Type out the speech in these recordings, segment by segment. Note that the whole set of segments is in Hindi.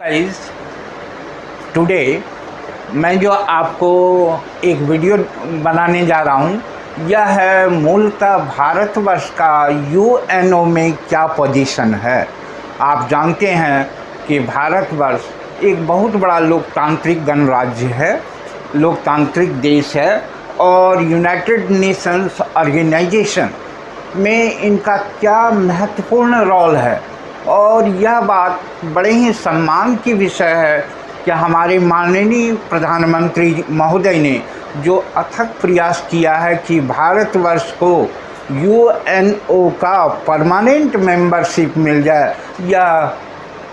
गाइस, टुडे मैं जो आपको एक वीडियो बनाने जा रहा हूँ यह है मूलतः भारतवर्ष का यूएनओ में क्या पोजीशन है। आप जानते हैं कि भारतवर्ष एक बहुत बड़ा लोकतांत्रिक गणराज्य है, लोकतांत्रिक देश है और यूनाइटेड नेशंस ऑर्गेनाइजेशन में इनका क्या महत्वपूर्ण रोल है। और यह बात बड़े ही सम्मान की विषय है कि हमारे माननीय प्रधानमंत्री महोदय ने जो अथक प्रयास किया है कि भारतवर्ष को यूएनओ का परमानेंट मेंबरशिप मिल जाए, या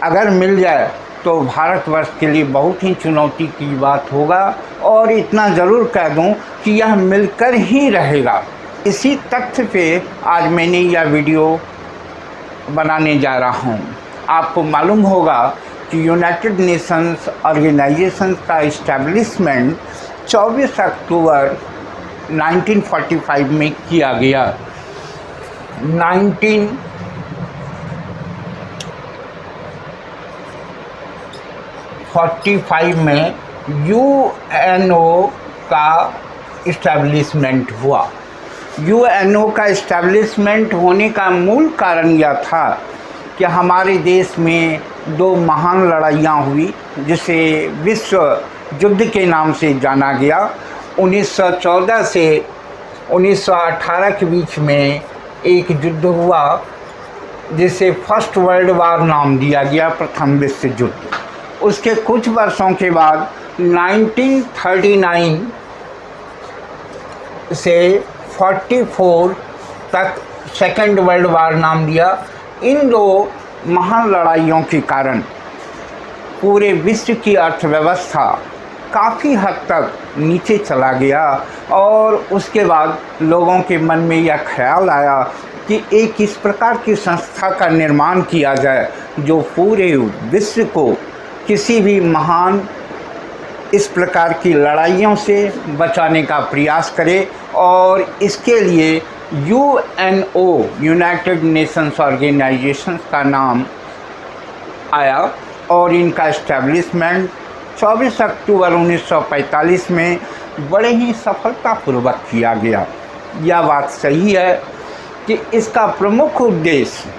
अगर मिल जाए तो भारतवर्ष के लिए बहुत ही चुनौती की बात होगा। और इतना ज़रूर कह दूं कि यह मिलकर ही रहेगा। इसी तथ्य पे आज मैंने यह वीडियो बनाने जा रहा हूँ। आपको मालूम होगा कि यूनाइटेड नेशंस ऑर्गेनाइजेशन का इस्टेब्लिशमेंट 24 अक्टूबर 1945 में किया गया। 1945 में यूएनओ का इस्टेब्लिशमेंट हुआ। यूएनओ का इस्टेब्लिशमेंट होने का मूल कारण यह था कि हमारे देश में दो महान लड़ाइयाँ हुई जिसे विश्व युद्ध के नाम से जाना गया। 1914 से 1918 के बीच में एक युद्ध हुआ जिसे फर्स्ट वर्ल्ड वार नाम दिया गया, प्रथम विश्व युद्ध। उसके कुछ वर्षों के बाद 1939 से 44 तक सेकेंड वर्ल्ड वार नाम दिया। इन दो महान लड़ाइयों के कारण पूरे विश्व की अर्थव्यवस्था काफ़ी हद तक नीचे चला गया और उसके बाद लोगों के मन में यह ख्याल आया कि एक इस प्रकार की संस्था का निर्माण किया जाए जो पूरे विश्व को किसी भी महान इस प्रकार की लड़ाइयों से बचाने का प्रयास करे। और इसके लिए यूएनओ यूनाइटेड नेशंस ऑर्गेनाइजेशन का नाम आया और इनका इस्टेब्लिशमेंट 24 अक्टूबर 1945 में बड़े ही सफलतापूर्वक किया गया। यह बात सही है कि इसका प्रमुख उद्देश्य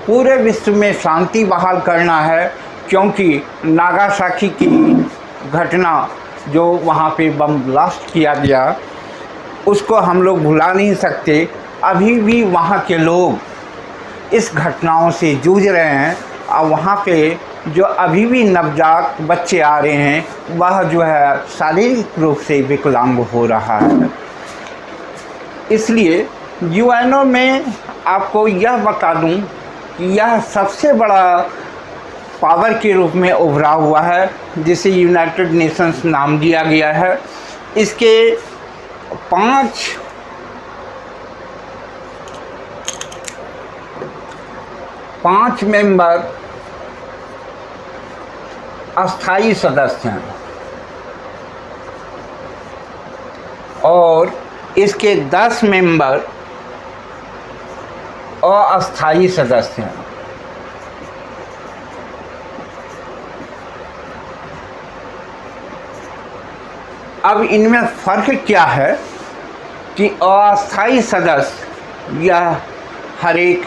पूरे विश्व में शांति बहाल करना है, क्योंकि नागासाकी की घटना जो वहाँ पे बम ब्लास्ट किया गया उसको हम लोग भुला नहीं सकते। अभी भी वहाँ के लोग इस घटनाओं से जूझ रहे हैं और वहाँ पे जो अभी भी नवजात बच्चे आ रहे हैं वह जो है शारीरिक रूप से विकलांग हो रहा है। इसलिए यूएनओ में आपको यह बता दूं कि यह सबसे बड़ा पावर के रूप में उभरा हुआ है जिसे यूनाइटेड नेशंस नाम दिया गया है। इसके पांच मेंबर अस्थाई सदस्य हैं और इसके 10 मेंबर अस्थाई सदस्य हैं। अब इनमें फ़र्क क्या है कि अस्थाई सदस्य यह हर एक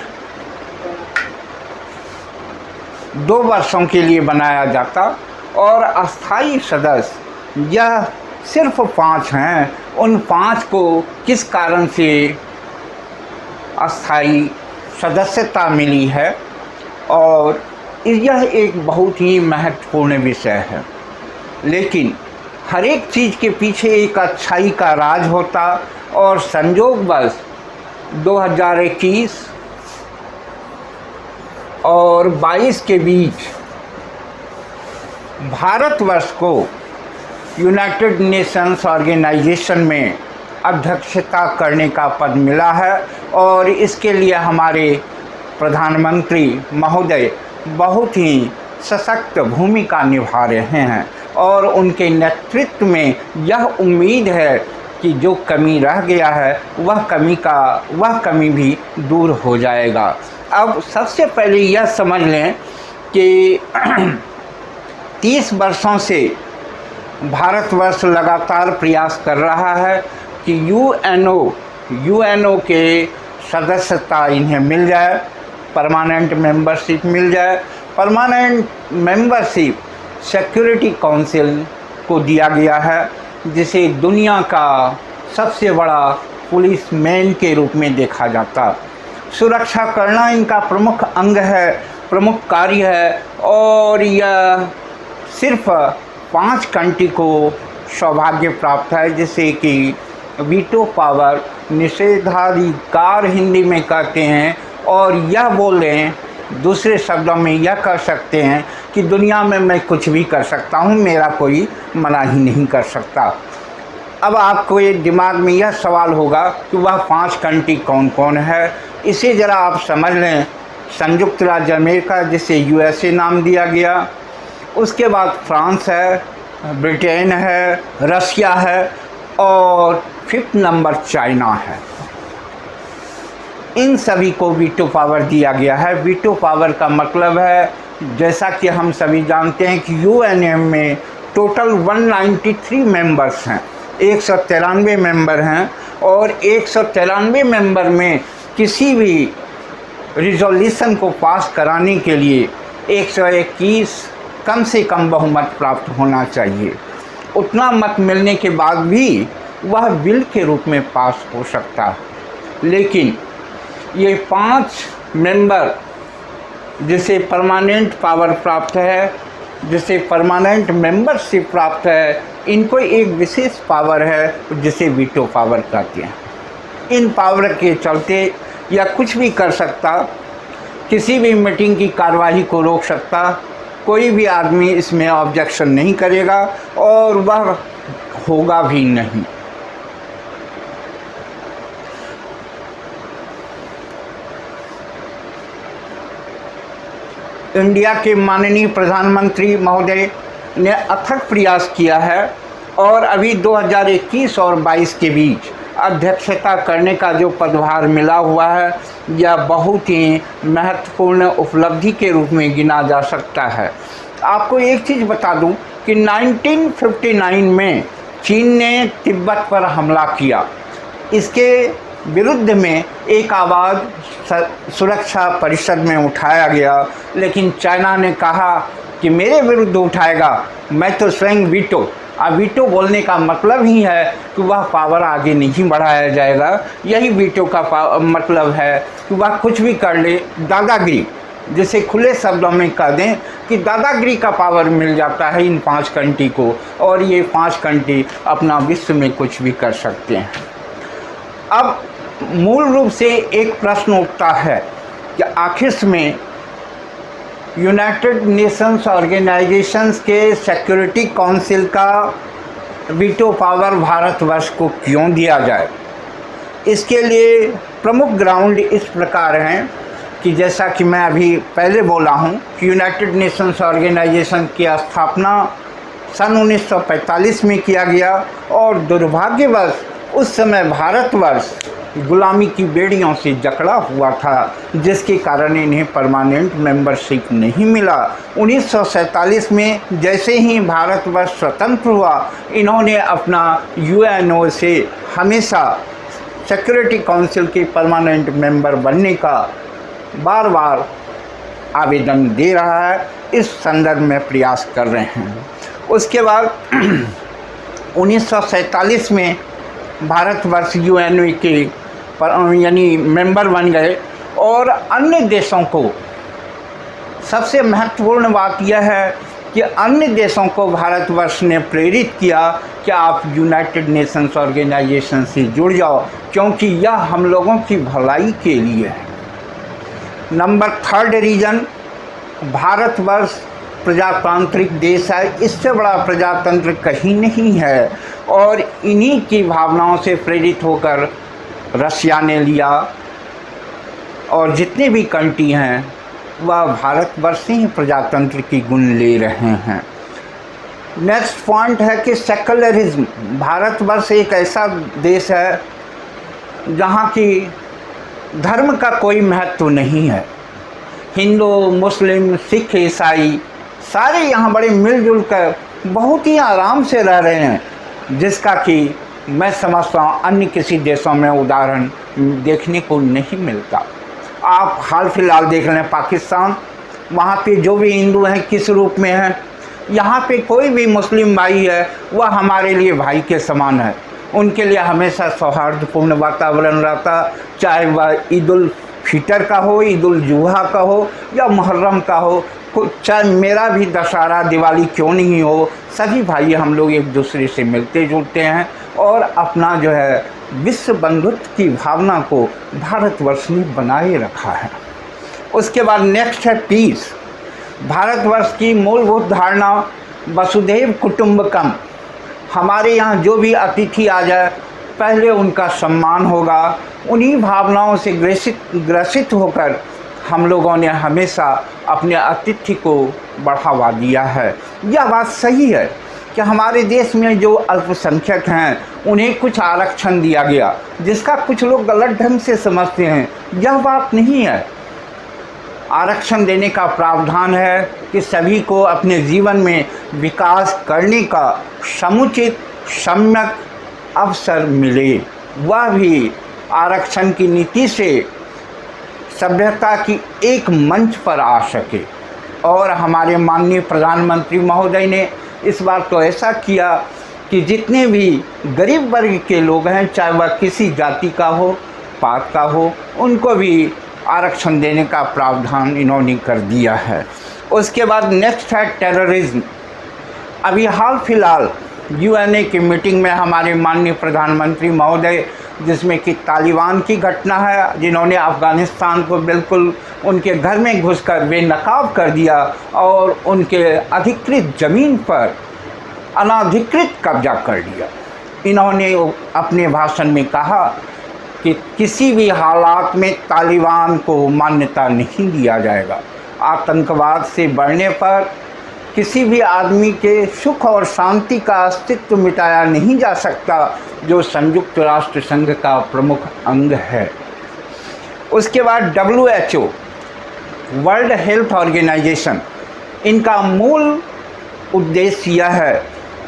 2 वर्षों के लिए बनाया जाता और अस्थाई सदस्य यह सिर्फ 5 हैं। उन 5 को किस कारण से अस्थाई सदस्यता मिली है और यह एक बहुत ही महत्वपूर्ण विषय है। लेकिन हर एक चीज़ के पीछे एक अच्छाई का राज होता और संयोगवश 2021 और 22 के बीच भारतवर्ष को यूनाइटेड नेशंस ऑर्गेनाइजेशन में अध्यक्षता करने का पद मिला है और इसके लिए हमारे प्रधानमंत्री महोदय बहुत ही सशक्त भूमिका निभा रहे हैं और उनके नेतृत्व में यह उम्मीद है कि जो कमी रह गया है वह कमी भी दूर हो जाएगा। अब सबसे पहले यह समझ लें कि 30 वर्षों से भारतवर्ष लगातार प्रयास कर रहा है कि यूएनओ के सदस्यता इन्हें मिल जाए, परमानेंट मेंबरशिप मिल जाए। परमानेंट मेंबरशिप सिक्योरिटी काउंसिल को दिया गया है, जिसे दुनिया का सबसे बड़ा पुलिस मैन के रूप में देखा जाता। सुरक्षा करना इनका प्रमुख अंग है, प्रमुख कार्य है, और यह सिर्फ 5 कंट्री को सौभाग्य प्राप्त है, जैसे कि वीटो पावर, निषेधाधिकार हिंदी में कहते हैं, और यह बोलें दूसरे शब्दों में यह कर सकते हैं कि दुनिया में मैं कुछ भी कर सकता हूँ, मेरा कोई मना ही नहीं कर सकता। अब आपको ये दिमाग में यह सवाल होगा कि वह 5 कंट्री कौन कौन है। इसे ज़रा आप समझ लें। संयुक्त राज्य अमेरिका, जिसे यूएसए नाम दिया गया, उसके बाद फ्रांस है, ब्रिटेन है, रसिया है, और 5th नंबर चाइना है। इन सभी को वीटो पावर दिया गया है। वीटो पावर का मतलब है, जैसा कि हम सभी जानते हैं कि यूएनएम में टोटल 193 मेंबर्स हैं, 193 मेंबर हैं, और 193 मेंबर में किसी भी रिजोल्यूशन को पास कराने के लिए 121 कम से कम बहुमत प्राप्त होना चाहिए। उतना मत मिलने के बाद भी वह बिल के रूप में पास हो सकता है। लेकिन ये 5 मेंबर जिसे परमानेंट पावर प्राप्त है, जिसे परमानेंट मेंबरशिप प्राप्त है, इनको एक विशेष पावर है जिसे वीटो पावर कहते हैं। इन पावर के चलते यह कुछ भी कर सकता, किसी भी मीटिंग की कार्यवाही को रोक सकता, कोई भी आदमी इसमें ऑब्जेक्शन नहीं करेगा, और वह होगा भी नहीं। इंडिया के माननीय प्रधानमंत्री महोदय ने अथक प्रयास किया है, और अभी 2021 और 22 के बीच अध्यक्षता करने का जो पदभार मिला हुआ है, यह बहुत ही महत्वपूर्ण उपलब्धि के रूप में गिना जा सकता है। आपको एक चीज़ बता दूं कि 1959 में चीन ने तिब्बत पर हमला किया। इसके विरुद्ध में एक आवाज़ सुरक्षा परिषद में उठाया गया, लेकिन चाइना ने कहा कि मेरे विरुद्ध उठाएगा, मैं तो स्वयं वीटो। अब वीटो बोलने का मतलब ही है कि वह पावर आगे नहीं बढ़ाया जाएगा। यही वीटो का मतलब है कि वह कुछ भी कर ले, दादागिरी, जिसे खुले शब्दों में कह दें कि दादागिरी का पावर मिल जाता है इन 5 कंट्री को, और ये 5 कंट्री अपना विश्व में कुछ भी कर सकते हैं। अब मूल रूप से एक प्रश्न उठता है कि आखिर में यूनाइटेड नेशंस ऑर्गेनाइजेशंस के सिक्योरिटी काउंसिल का वीटो पावर भारतवर्ष को क्यों दिया जाए। इसके लिए प्रमुख ग्राउंड इस प्रकार हैं कि जैसा कि मैं अभी पहले बोला हूं कि यूनाइटेड नेशंस ऑर्गेनाइजेशन की स्थापना सन 1945 में किया गया, और दुर्भाग्यवश उस समय भारतवर्ष गुलामी की बेड़ियों से जकड़ा हुआ था, जिसके कारण इन्हें परमानेंट मेंबरशिप नहीं मिला। 1947 में जैसे ही भारतवर्ष स्वतंत्र हुआ, इन्होंने अपना यूएनओ से हमेशा सिक्योरिटी काउंसिल के परमानेंट मेंबर बनने का बार बार आवेदन दे रहा है, इस संदर्भ में प्रयास कर रहे हैं। उसके बाद 1947 में भारतवर्ष यूएनओ के यानी मेंबर बन गए, और अन्य देशों को, सबसे महत्वपूर्ण बात यह है कि अन्य देशों को भारतवर्ष ने प्रेरित किया कि आप यूनाइटेड नेशंस ऑर्गेनाइजेशन से जुड़ जाओ, क्योंकि यह हम लोगों की भलाई के लिए है। नंबर 3rd रीज़न, भारतवर्ष प्रजातांत्रिक देश है, इससे बड़ा प्रजातंत्र कहीं नहीं है, और इन्हीं की भावनाओं से प्रेरित होकर रसिया ने लिया, और जितने भी कंट्री हैं वह भारतवर्ष से ही प्रजातंत्र की गुण ले रहे हैं। नेक्स्ट पॉइंट है कि सेकुलरिज्म, भारतवर्ष एक ऐसा देश है जहाँ की धर्म का कोई महत्व नहीं है। हिंदू, मुस्लिम, सिख, ईसाई सारे यहाँ बड़े मिलजुल कर बहुत ही आराम से रह रहे हैं, जिसका कि मैं समझता हूँ अन्य किसी देशों में उदाहरण देखने को नहीं मिलता। आप हाल फिलहाल देख लें पाकिस्तान, वहाँ पे जो भी हिंदू हैं किस रूप में हैं, यहाँ पे कोई भी मुस्लिम भाई है वह हमारे लिए भाई के समान है। उनके लिए हमेशा सौहार्दपूर्ण वातावरण रहता, चाहे वह ईद उल फितर का हो, ईद उल जुहा का हो या मुहर्रम का हो, चाहे मेरा भी दशहरा दिवाली क्यों नहीं हो, सभी भाई हम लोग एक दूसरे से मिलते जुलते हैं और अपना जो है विश्व बंधुत्व की भावना को भारतवर्ष ने बनाए रखा है। उसके बाद नेक्स्ट है पीस। भारतवर्ष की मूलभूत धारणा वसुधैव कुटुंबकम। हमारे यहाँ जो भी अतिथि आ जाए पहले उनका सम्मान होगा। उन्हीं भावनाओं से ग्रसित होकर हम लोगों ने हमेशा अपने अतिथि को बढ़ावा दिया है। यह बात सही है कि हमारे देश में जो अल्पसंख्यक हैं उन्हें कुछ आरक्षण दिया गया, जिसका कुछ लोग गलत ढंग से समझते हैं। यह बात नहीं है। आरक्षण देने का प्रावधान है कि सभी को अपने जीवन में विकास करने का समुचित सम्यक अवसर मिले। वह भी आरक्षण की नीति से सभ्यता की एक मंच पर आ सके। और हमारे माननीय प्रधानमंत्री महोदय ने इस बार तो ऐसा किया कि जितने भी गरीब वर्ग के लोग हैं, चाहे वह किसी जाति का हो, पात का हो, उनको भी आरक्षण देने का प्रावधान इन्होंने कर दिया है। उसके बाद नेक्स्ट है टेररिज्म। अभी हाल फिलहाल यूएनए की मीटिंग में हमारे माननीय प्रधानमंत्री महोदय, जिसमें कि तालिबान की घटना है, जिन्होंने अफ़गानिस्तान को बिल्कुल उनके घर में घुसकर बेनकाब कर दिया और उनके अधिकृत ज़मीन पर अनाधिकृत कब्जा कर लिया। इन्होंने अपने भाषण में कहा कि किसी भी हालात में तालिबान को मान्यता नहीं दिया जाएगा। आतंकवाद से बढ़ने पर किसी भी आदमी के सुख और शांति का अस्तित्व मिटाया नहीं जा सकता, जो संयुक्त राष्ट्र संघ का प्रमुख अंग है। उसके बाद WHO, वर्ल्ड हेल्थ ऑर्गेनाइजेशन, इनका मूल उद्देश्य यह है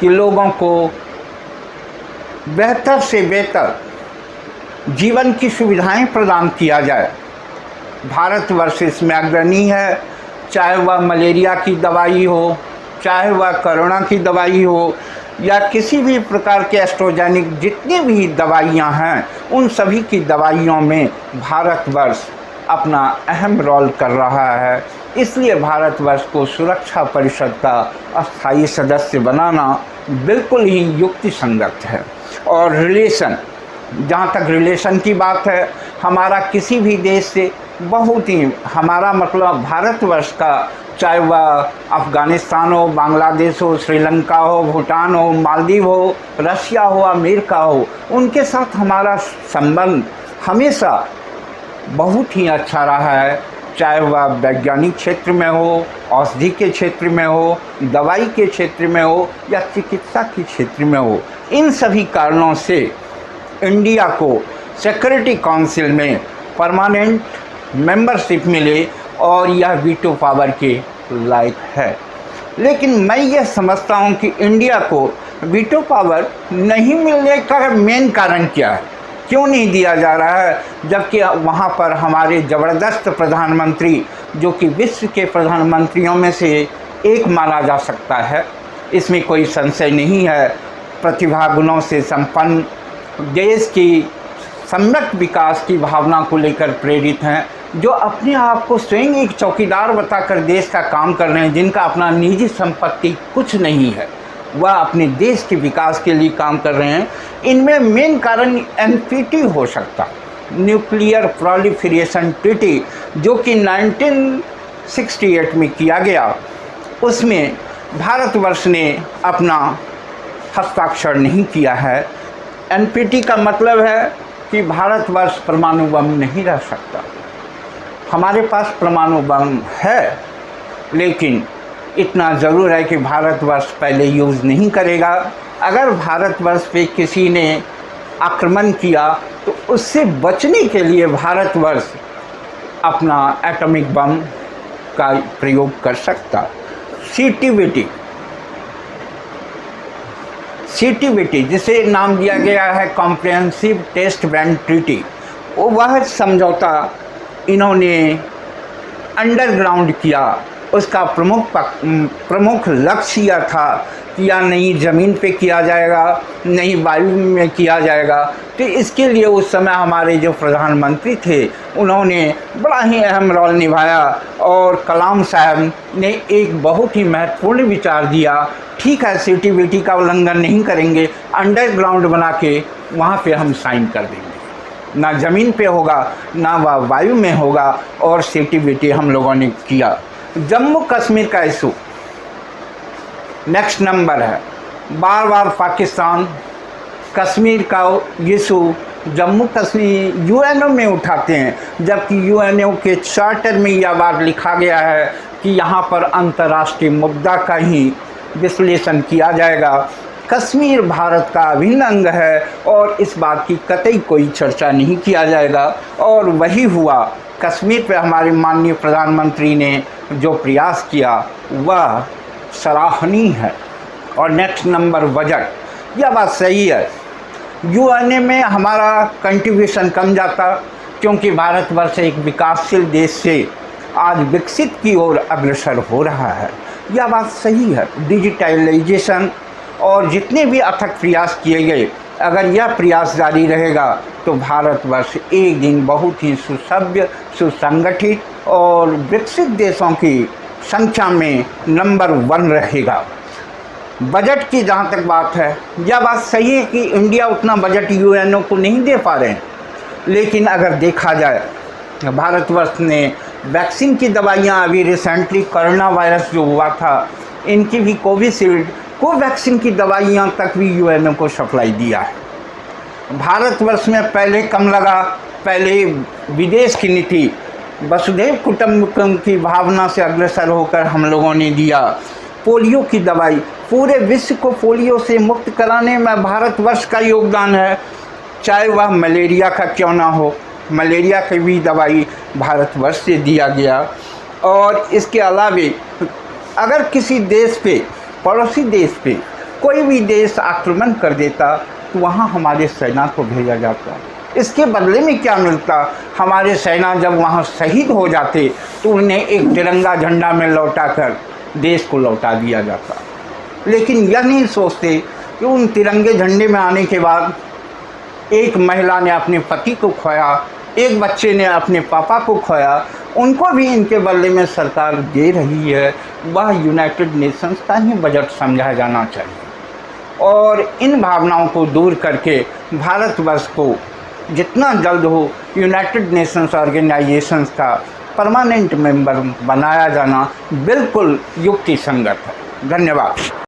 कि लोगों को बेहतर से बेहतर जीवन की सुविधाएं प्रदान किया जाए। भारतवर्ष इसमें अग्रणी है, चाहे वह मलेरिया की दवाई हो, चाहे वह कोरोना की दवाई हो या किसी भी प्रकार के एस्ट्रोजेनिक जितनी भी दवाइयाँ हैं, उन सभी की दवाइयों में भारतवर्ष अपना अहम रोल कर रहा है। इसलिए भारतवर्ष को सुरक्षा परिषद का अस्थायी सदस्य बनाना बिल्कुल ही युक्ति संगत है। और रिलेशन, जहाँ तक रिलेशन की बात है, हमारा किसी भी देश से बहुत ही, हमारा मतलब भारतवर्ष का, चाहे वह अफ़गानिस्तान हो, बांग्लादेश हो, श्रीलंका हो, भूटान हो, मालदीव हो, रशिया हो, अमेरिका हो, उनके साथ हमारा संबंध हमेशा बहुत ही अच्छा रहा है। चाहे वह वैज्ञानिक क्षेत्र में हो, औषधि के क्षेत्र में हो, दवाई के क्षेत्र में हो या चिकित्सा के क्षेत्र में हो। इन सभी कारणों से इंडिया को सिक्योरिटी काउंसिल में परमानेंट मेंबरशिप मिले और यह वीटो पावर के लायक है। लेकिन मैं यह समझता हूं कि इंडिया को वीटो पावर नहीं मिलने का मेन कारण क्या है, क्यों नहीं दिया जा रहा है, जबकि वहां पर हमारे ज़बरदस्त प्रधानमंत्री, जो कि विश्व के प्रधानमंत्रियों में से एक माना जा सकता है, इसमें कोई संशय नहीं है, प्रतिभा गुणों से संपन्न, देश की सम्यक विकास की भावना को लेकर प्रेरित हैं, जो अपने आप को स्वयं एक चौकीदार बताकर देश का काम कर रहे हैं, जिनका अपना निजी संपत्ति कुछ नहीं है, वह अपने देश के विकास के लिए काम कर रहे हैं। इनमें मेन कारण NPT हो सकता, न्यूक्लियर प्रोलिफरेशन ट्रीटी, जो कि 1968 में किया गया। उसमें भारतवर्ष ने अपना हस्ताक्षर नहीं किया है। NPT का मतलब है कि भारतवर्ष परमाणु बम नहीं रह सकता। हमारे पास परमाणु बम है, लेकिन इतना ज़रूर है कि भारतवर्ष पहले यूज़ नहीं करेगा। अगर भारतवर्ष पे किसी ने आक्रमण किया तो उससे बचने के लिए भारतवर्ष अपना एटॉमिक बम का प्रयोग कर सकता। सीटीबीटी जिसे नाम दिया गया है कॉम्प्रिहेंसिव टेस्ट बैंड ट्रीटी, वह समझौता इन्होंने अंडरग्राउंड किया। उसका प्रमुख लक्ष्य यह था कि या नहीं ज़मीन पे किया जाएगा, नहीं वायु में किया जाएगा। तो इसके लिए उस समय हमारे जो प्रधानमंत्री थे उन्होंने बड़ा ही अहम रोल निभाया और कलाम साहब ने एक बहुत ही महत्वपूर्ण विचार दिया, ठीक है सीटीबीटी का उल्लंघन नहीं करेंगे, अंडरग्राउंड बना के वहाँ पे हम साइन कर देंगे, ना ज़मीन पे होगा ना वह वायु में होगा। और सीटीबीटी हम लोगों ने किया। जम्मू कश्मीर का इशू नेक्स्ट नंबर है। बार बार पाकिस्तान कश्मीर का इशू जम्मू कश्मीर यूएनओ में उठाते हैं, जबकि यूएनओ के चार्टर में यह बात लिखा गया है कि यहाँ पर अंतर्राष्ट्रीय मुद्दा का ही विश्लेषण किया जाएगा। कश्मीर भारत का अभिन्न अंग है और इस बात की कतई कोई चर्चा नहीं किया जाएगा। और वही हुआ, कश्मीर पे हमारे माननीय प्रधानमंत्री ने जो प्रयास किया वह सराहनीय है। और नेक्स्ट नंबर बजट, यह बात सही है, यूएनए में हमारा कंट्रीब्यूशन कम जाता क्योंकि भारतवर्ष एक विकासशील देश से आज विकसित की ओर अग्रसर हो रहा है। यह बात सही है। डिजिटलाइजेशन और जितने भी अथक प्रयास किए गए, अगर यह प्रयास जारी रहेगा तो भारतवर्ष एक दिन बहुत ही सुसभ्य, सुसंगठित और विकसित देशों की संख्या में नंबर 1 रहेगा। बजट की जहाँ तक बात है, यह बात सही है कि इंडिया उतना बजट यूएनओ को नहीं दे पा रहे हैं, लेकिन अगर देखा जाए भारतवर्ष ने वैक्सीन की दवाइयाँ अभी रिसेंटली कोरोना वायरस जो हुआ था इनकी भी कोविशील्ड कोवैक्सीन की दवाइयाँ तक भी यूएनओ को सप्लाई दिया है। भारतवर्ष में पहले कम लगा, पहले विदेश की नीति वसुधैव कुटुंबकम की भावना से अग्रसर होकर हम लोगों ने दिया। पोलियो की दवाई, पूरे विश्व को पोलियो से मुक्त कराने में भारतवर्ष का योगदान है, चाहे वह मलेरिया का क्यों ना हो। मलेरिया की भी दवाई भारतवर्ष से दिया गया। और इसके अलावे अगर किसी देश पे, पड़ोसी देश पे कोई भी देश आक्रमण कर देता तो वहाँ हमारे सेना को भेजा जाता। इसके बदले में क्या मिलता? हमारे सेना जब वहाँ शहीद हो जाते तो उन्हें एक तिरंगा झंडा में लौटाकर देश को लौटा दिया जाता। लेकिन यह नहीं सोचते कि उन तिरंगे झंडे में आने के बाद एक महिला ने अपने पति को खोया, एक बच्चे ने अपने पापा को खोया, उनको भी इनके बदले में सरकार दे रही है। वह यूनाइटेड नेशंस का ही बजट समझा जाना चाहिए। और इन भावनाओं को दूर करके भारतवर्ष को जितना जल्द हो यूनाइटेड नेशंस ऑर्गेनाइजेशंस का परमानेंट मेंबर बनाया जाना बिल्कुल युक्ति संगत है। धन्यवाद।